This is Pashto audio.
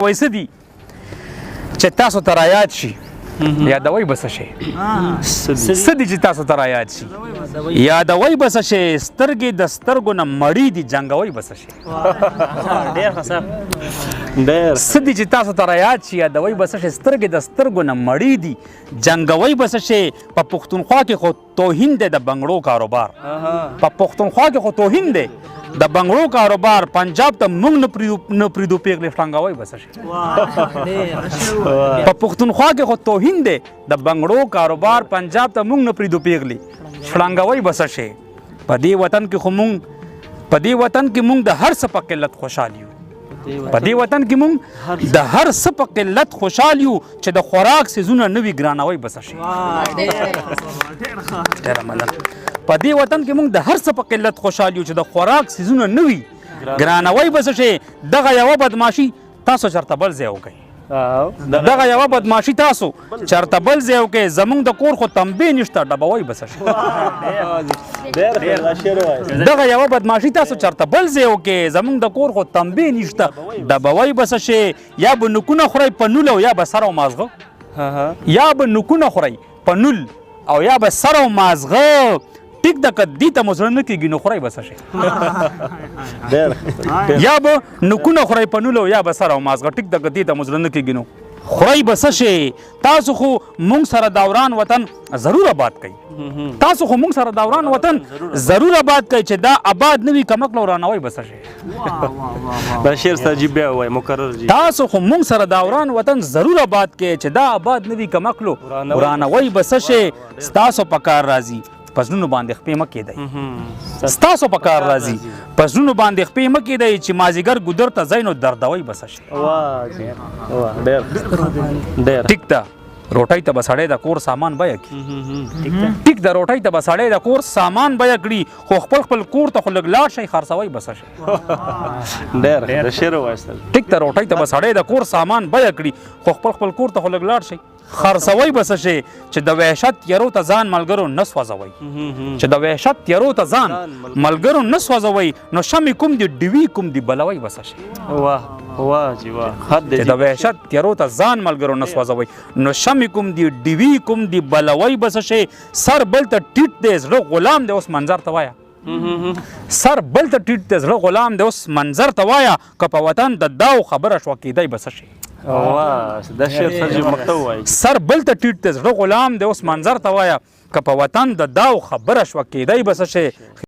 وایسه دي چې تاسو ته رایاد شي یادوي بس شي سدي چې تاسو ته رایاد شي یادوي بس شي سترګې د سترګو نه مړی دي جنگوي بس شي ډېر ښه صاحب ډېر سدي چې تاسو ته رایاد شي یادوي بس شي سترګې د سترګو نه مړی دي جنگوي بس شي په پښتونخوا کې خو توهین دی د بنګړو کاروبار په پښتونخوا کې خو توهین دی د بنګړو کاروبار پنجاب ته موږ نه پریدو پیغلې شلنګوي بس شي په پښتونخوا کې خو توهین دی د بنګړو کاروبار پنجاب ته موږ نه پریدو پیغلې شلنګوي بس شي په دې وطن کې خو موږ د هر څه په قلت خوشحال یو په دې وطن کې موږ د هر څه په قلت خوشحال یو چې د خوراک سیزونه نوي ګرانوي بس شي ډېره مننه په دې وطن کې موږ د هر څه په قلت خوشحال یو چې د خوراک سیزونه نوي ګرانوي بس شي دغه یوه بدماشي تاسو چېرته بل ځای وکئ دغه یوه بدماشي تاسو چېرته بل ځای وکئ زموږ د کور خو تنبې نشته ډبوئ بس شي دغه یوه بدماشي تاسو چېرته بل ځای وکئ زموږ د کور خو تنبې نشته ډبوئ بس شي یا به نوکونه خورئ په نول او یا به سر او مازغه یا به نوکونه خورئ په نول او یا به سر او مازغه ټیک د کدی ته مزړه نه کېږي نو خورئ بس شي یا به نوکونه خورئ په نول او یا به سر او مازغه ټیک د کدی ته مزړه نه کېږي نو خورئ بس شي تاسو خو موږ سره دوران وطن ضرور آباد کوي تاسو خو موږ سره دوران وطن ضرور آباد کوي چې دا آباد نوي کمکلو رانوي بس شي دا شعر تجیب بیا وای مکرر جی تاسو خو موږ سره دوران وطن ضرور آباد کوي چې دا آباد نوي کمکلو رانوي بس شي ستاسو په کار راځي پزړونو باندې خپې مه کېدئ ستاسو په کار راځي پزړونو باندې خپې مه کېدئ چې مازدیګر ګودر ته ځئ نو دردوئ بس شي ټیک ده روټۍ ته به سړی د کور سامان بیه کړي ټیک ده روټۍ ته به سړی د کور سامان بیه کړي خو خپل کور ته خو لږ لاړ شئ خرڅوئ بس شي ټیک ده روټۍ ته به سړی د کور سامان بیه کړي خو خپل کور ته خو لږ لاړ شئ خرڅوئ بس شي چې د وحشت تیرو ته ځان ملګرو نه سوځوئ چې د وحشت تیرو ته ځان ملګرو نه سوځوئ نو شمې کوم دي ډیوي کوم دي بلوئ بس شي چې د وحشت تیرو ته ځان ملګرو نه سوځوئ نو شمې کوم دي ډیوي کوم دي بلوئ بس شي سر بل ته ټیټ دی زړه غلام دی اوس منظر ته وایه سر بل ته ټیټ دی زړه غلام دی اوس منظر ته وایه که په وطن د داو خبره شوه کېدی بس شي سر بل ته ټیټ دی زړه غلام دی اوس منظر ته وایه که په وطن د داو خبره شوه کېدی بس شي